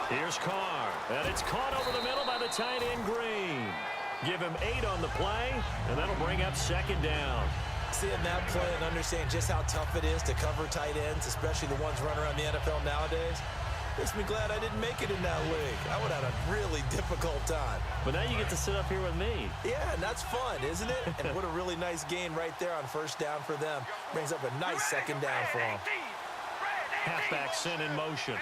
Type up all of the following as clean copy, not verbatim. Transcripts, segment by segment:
Here's Carr, and it's caught over the middle by the tight end Green. Give him 8 on the play, and that'll bring up second down. Seeing that play and understanding just how tough it is to cover tight ends, especially the ones running around the NFL nowadays, makes me glad I didn't make it in that league. I would have had a really difficult time. But now you get to sit up here with me. Yeah, and that's fun, isn't it? And what a really nice gain right there on first down for them. Brings up a nice second down for them. Halfback sent in motion.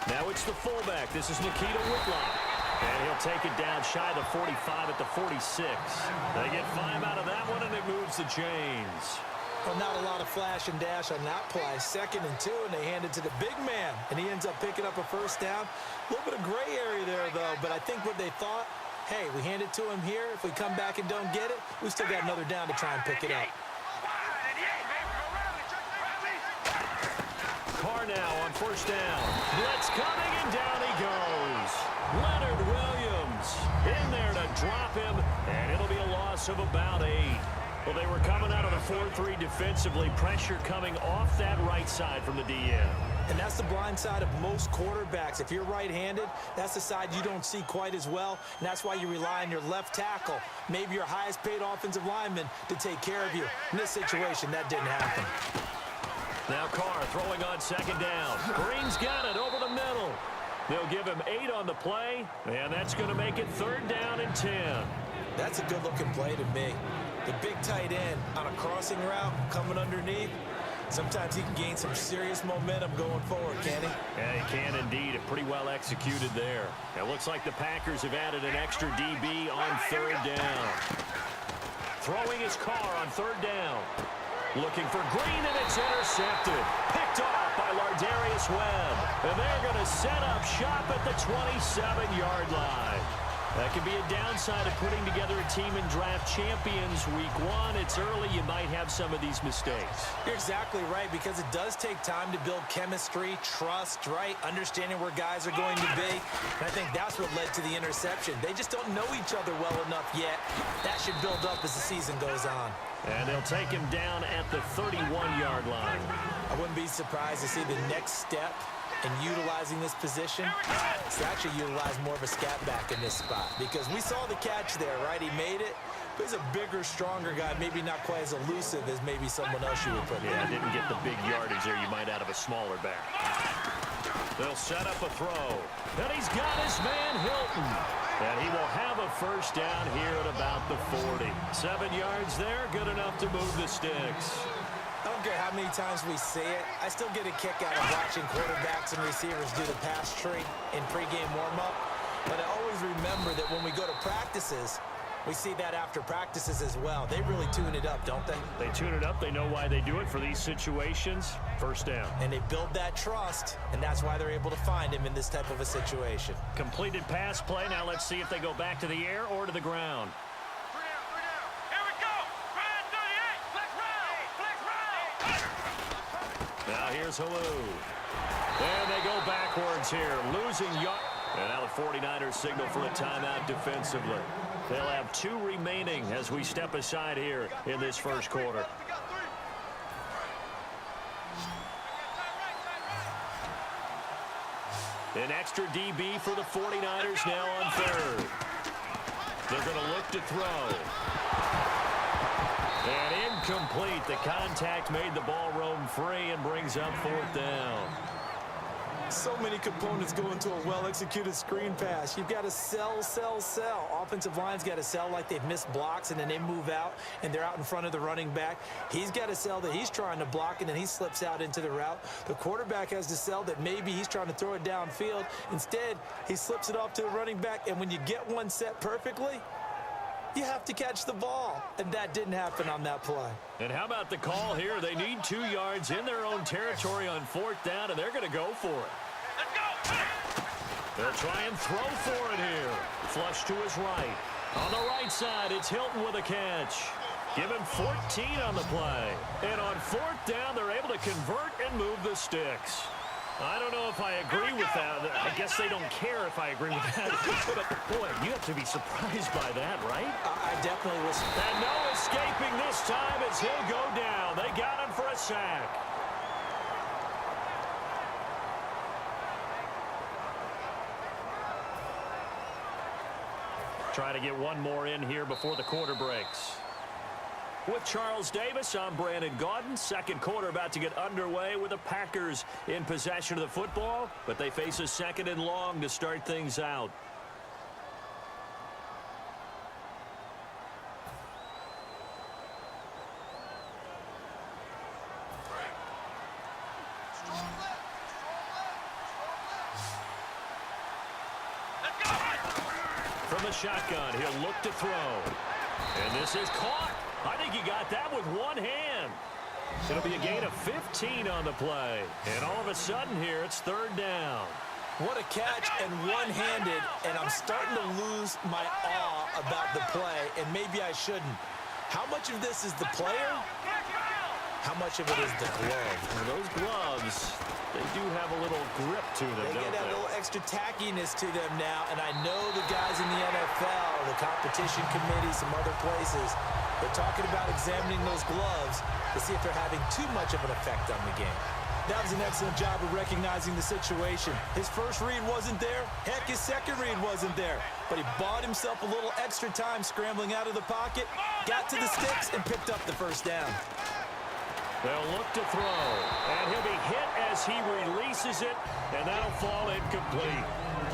Now it's the fullback. This is Nikita Whitlock. And he'll take it down shy of the 45 at the 46. They get 5 out of that one, and it moves the chains. Well, not a lot of flash and dash on that play. 2nd and 2, and they hand it to the big man. And he ends up picking up a first down. A little bit of gray area there, though. But I think what they thought, hey, we hand it to him here. If we come back and don't get it, we still got another down to try and pick it up. Carr now on first down. Blitz coming, and down he goes. Leonard Williams in there to drop him, and it'll be a loss of about 8. Well, they were coming out of the 4-3 defensively. Pressure coming off that right side from the DN. And that's the blind side of most quarterbacks. If you're right-handed, that's the side you don't see quite as well, and that's why you rely on your left tackle, maybe your highest-paid offensive lineman, to take care of you. In this situation, that didn't happen. Now Carr throwing on second down. Green's got it over the middle. They'll give him 8 on the play, and that's going to make it 3rd down and 10. That's a good-looking play to me. The big tight end on a crossing route coming underneath. Sometimes he can gain some serious momentum going forward, can't he? Yeah, he can indeed. Pretty well executed there. It looks like the Packers have added an extra DB on 3rd down. Throwing his Carr on 3rd down. Looking for Green, and it's intercepted. Picked off by Lardarius Webb. And they're going to set up shop at the 27-yard line. That could be a downside of putting together a team in draft champions week 1. It's early. You might have some of these mistakes. You're exactly right, because it does take time to build chemistry, trust, right? Understanding where guys are going to be. And I think that's what led to the interception. They just don't know each other well enough yet. That should build up as the season goes on. And they'll take him down at the 31-yard line. I wouldn't be surprised to see the next step in utilizing this position. It's actually utilize more of a scat back in this spot, because we saw the catch there, right? He made it, but he's a bigger, stronger guy, maybe not quite as elusive as maybe someone else you would put there. Yeah, didn't get the big yardage there you might out of a smaller back. They'll set up a throw, and he's got his man Hilton. And he will have a first down here at about the 40. 7 yards there, good enough to move the sticks. I don't care how many times we see it. I still get a kick out of watching quarterbacks and receivers do the pass tree in pregame warm-up. But I always remember that when we go to practices, we see that after practices as well. They really tune it up, don't they? They tune it up. They know why they do it for these situations. First down. And they build that trust, and that's why they're able to find him in this type of a situation. Completed pass play. Now let's see if they go back to the air or to the ground. Now here's Halou. And they go backwards here, losing yard. And now the 49ers signal for a timeout defensively. They'll have 2 remaining as we step aside here in this first quarter. An extra DB for the 49ers now on 3rd. They're going to look to throw. And incomplete. The contact made the ball roam free and brings up 4th down. So many components go into a well-executed screen pass. You've got to sell, sell, sell. Offensive line's got to sell like they've missed blocks, and then they move out, and they're out in front of the running back. He's got to sell that he's trying to block, and then he slips out into the route. The quarterback has to sell that maybe he's trying to throw it downfield. Instead, he slips it off to the running back, and when you get one set perfectly, you have to catch the ball, and that didn't happen on that play. And how about the call here? They need 2 yards in their own territory on 4th down, and they're going to go for it. Let's go! They'll try and throw for it here. Flush to his right. On the right side, it's Hilton with a catch. Give him 14 on the play. And on 4th down, they're able to convert and move the sticks. I don't know if I agree with that. I guess they don't care if I agree with that. But, boy, you have to be surprised by that, right? I definitely was. And no escaping this time as he'll go down. They got him for a sack. Try to get one more in here before the quarter breaks. With Charles Davis, I'm Brandon Gaudin. Second quarter about to get underway with the Packers in possession of the football, but they face a second and long to start things out. From the shotgun, he'll look to throw. And this is caught. I think he got that with one hand. It'll be a gain of 15 on the play. And all of a sudden here, it's third down. What a catch and one-handed, and I'm starting to lose my awe about the play, and maybe I shouldn't. How much of this is the player? How much of it is the glove? Well, those gloves, they do have a little grip to them, They don't get a they? little extra tackiness to them now, and I know the guys in the NFL, the competition committee, some other places, they're talking about examining those gloves to see if they're having too much of an effect on the game. That was an excellent job of recognizing the situation. His first read wasn't there. Heck, his second read wasn't there. But he bought himself a little extra time scrambling out of the pocket, got to the sticks, and picked up the first down. They'll look to throw, and he'll be hit as he releases it, and that'll fall incomplete.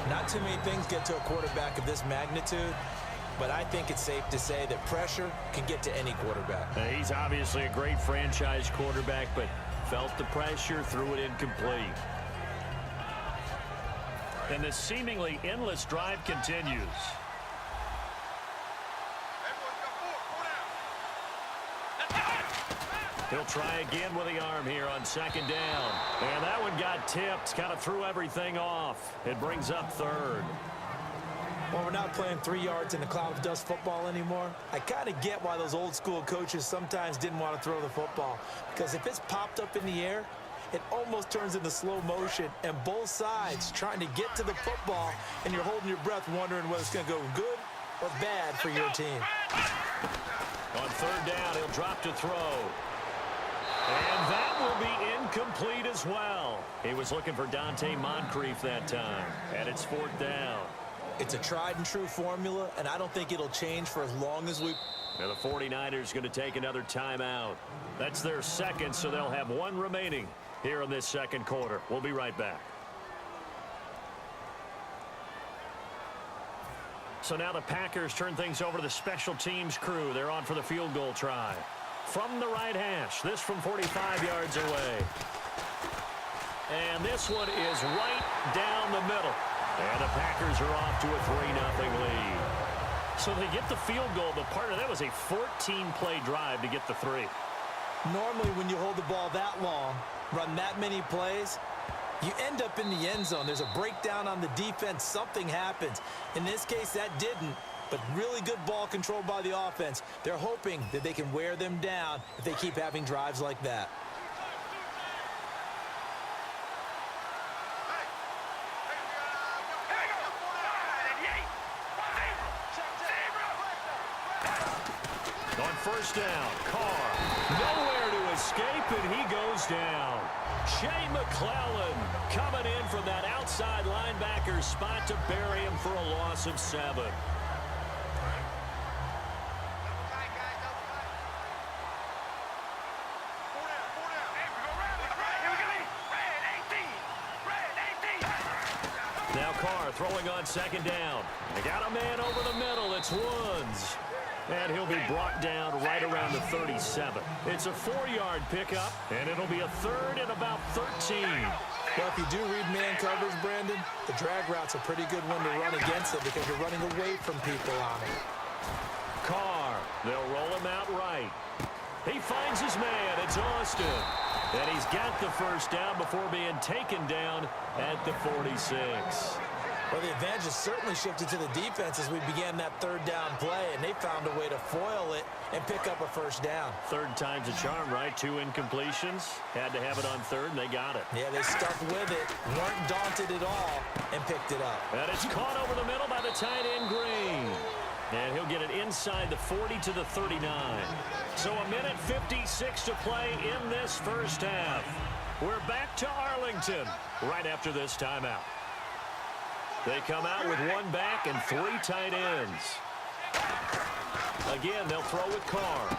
Not too many things get to a quarterback of this magnitude, but I think it's safe to say that pressure can get to any quarterback. He's obviously a great franchise quarterback, but felt the pressure, threw it incomplete. And the seemingly endless drive continues. He'll try again with the arm here on second down. And that one got tipped, kind of threw everything off. It brings up third. Well, we're not playing 3 yards in a cloud of dust football anymore. I kind of get why those old school coaches sometimes didn't want to throw the football. Because if it's popped up in the air, it almost turns into slow motion. And both sides trying to get to the football, and you're holding your breath wondering whether it's going to go good or bad for your team. On third down, he'll drop to throw. And that will be incomplete as well. He was looking for Dante Moncrief that time. And it's fourth down. It's a tried and true formula, and I don't think it'll change for as long as we... Now the 49ers going to take another timeout. That's their second, so they'll have one remaining here in this second quarter. We'll be right back. So now the Packers turn things over to the special teams crew. They're on for the field goal try. From the right hash, this from 45 yards away. And this one is right down the middle. And the Packers are off to a 3-0 lead. So they get the field goal, but part of that was a 14-play drive to get the 3. Normally, when you hold the ball that long, run that many plays, you end up in the end zone. There's a breakdown on the defense. Something happens. In this case, that didn't. But really good ball control by the offense. They're hoping that they can wear them down if they keep having drives like that. On first down, Carr. Nowhere to escape, and he goes down. Shea McClellan coming in from that outside linebacker spot to bury him for a loss of 7. Now Carr throwing on second down. They got a man over the middle. It's Woods. And he'll be brought down right around the 37. It's a 4-yard pickup, and it'll be a third and about 13. Well, if you do read man coverage, Brandon, the drag route's a pretty good one to run against it because you're running away from people on it. Carr, they'll roll him out right. He finds his man. It's Austin. And he's got the first down before being taken down at the 46. Well, the advantage has certainly shifted to the defense as we began that third down play, and they found a way to foil it and pick up a first down. Third time's a charm, right? 2 incompletions. Had to have it on third, and they got it. Yeah, they stuck with it, weren't daunted at all, and picked it up. And it's caught over the middle by the tight end, Green. And he'll get it inside the 40 to the 39. So a minute 56 to play in this first half. We're back to Arlington right after this timeout. They come out with 1 back and 3 tight ends. Again, they'll throw with Carr.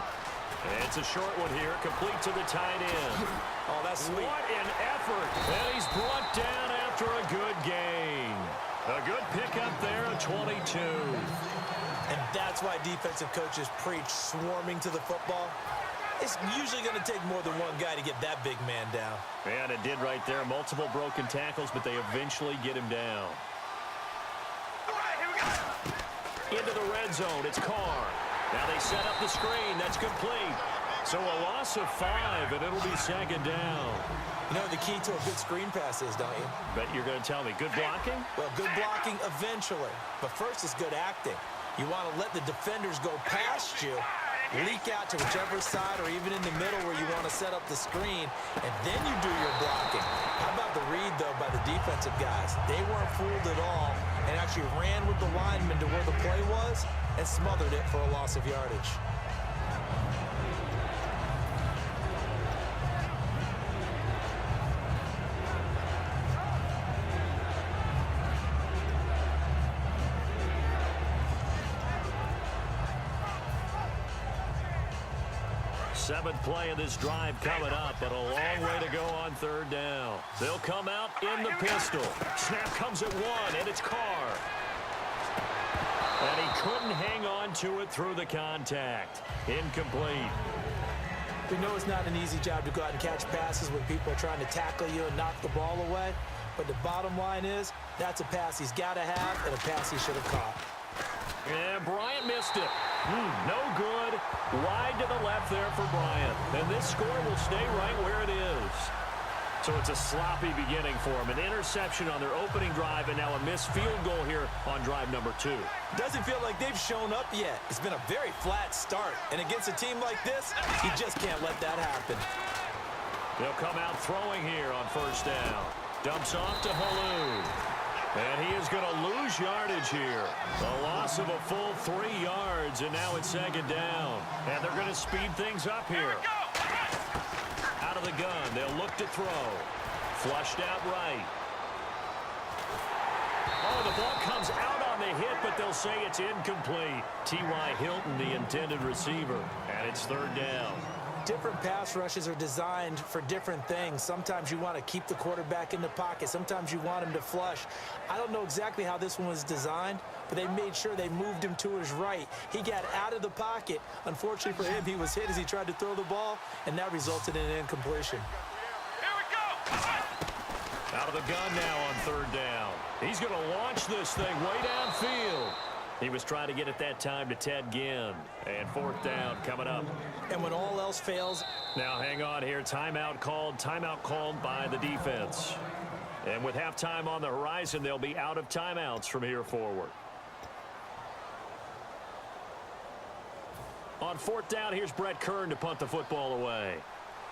And it's a short one here, complete to the tight end. Oh, that's sweet. What an effort. And he's brought down after a good gain. A good pickup there, a 22. And that's why defensive coaches preach swarming to the football. It's usually going to take more than one guy to get that big man down. And it did right there. Multiple broken tackles, but they eventually get him down. Into the red zone, it's Carr. Now they set up the screen. That's complete. So a loss of 5, and it'll be second down. You know the key to a good screen pass is, don't you? Bet you're going to tell me. Good blocking? Well, good blocking eventually. But first is good acting. You want to let the defenders go past you, leak out to whichever side or even in the middle where you want to set up the screen, and then you do your blocking. How about the read, though, by the defensive guys? They weren't fooled at all and actually ran with the lineman to where the play was and smothered it for a loss of yardage. Seventh play of this drive coming up, but a long way to go on third down. They'll come out in the pistol. Snap comes at 1, and it's Carr. And he couldn't hang on to it through the contact. Incomplete. We know it's not an easy job to go out and catch passes when people are trying to tackle you and knock the ball away. But the bottom line is, that's a pass he's got to have and a pass he should have caught. And Bryant missed it. No good. Wide to the left there for Bryant. And this score will stay right where it is. So it's a sloppy beginning for him. An interception on their opening drive, and now a missed field goal here on drive number 2. Doesn't feel like they've shown up yet. It's been a very flat start. And against a team like this, you just can't let that happen. They'll come out throwing here on first down. Dumps off to Halou. And he is going to lose yardage here. A loss of a full 3 yards, and now it's second down. And they're going to speed things up here. Out of the gun, they'll look to throw. Flushed out right. Oh, the ball comes out on the hit, but they'll say it's incomplete. T.Y. Hilton, the intended receiver, and it's third down. Different pass rushes are designed for different things. Sometimes you want to keep the quarterback in the pocket. Sometimes you want him to flush. I don't know exactly how this one was designed, but they made sure they moved him to his right. He got out of the pocket. Unfortunately for him, he was hit as he tried to throw the ball, and that resulted in an incompletion. Here we go. Out of the gun now on third down. He's going to launch this thing way downfield. He was trying to get it that time to Ted Ginn. And fourth down coming up. And when all else fails. Now hang on here. Timeout called by the defense. And with halftime on the horizon, they'll be out of timeouts from here forward. On fourth down, here's Brett Kern to punt the football away.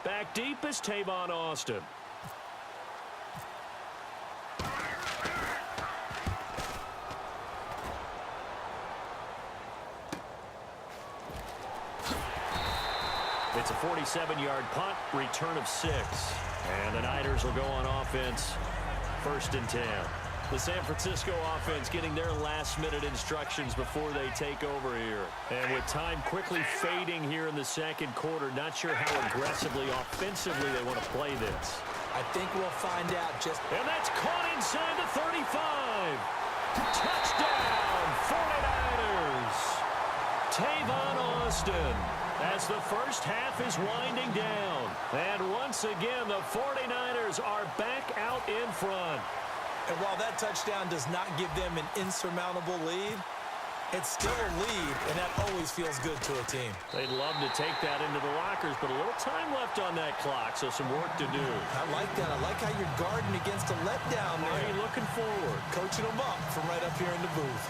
Back deep is Tavon Austin. It's a 47-yard punt, return of 6. And the Niners will go on offense, 1st and 10. The San Francisco offense getting their last-minute instructions before they take over here. And with time quickly fading here in the second quarter, not sure how aggressively, offensively they want to play this. I think we'll find out just... And that's caught inside the 35. Touchdown, 49ers. Tavon Austin. As the first half is winding down. And once again, the 49ers are back out in front. And while that touchdown does not give them an insurmountable lead, it's still a lead, and that always feels good to a team. They'd love to take that into the lockers, but a little time left on that clock, so some work to do. I like that. I like how you're guarding against a letdown there. Are you looking forward? Coaching them up from right up here in the booth.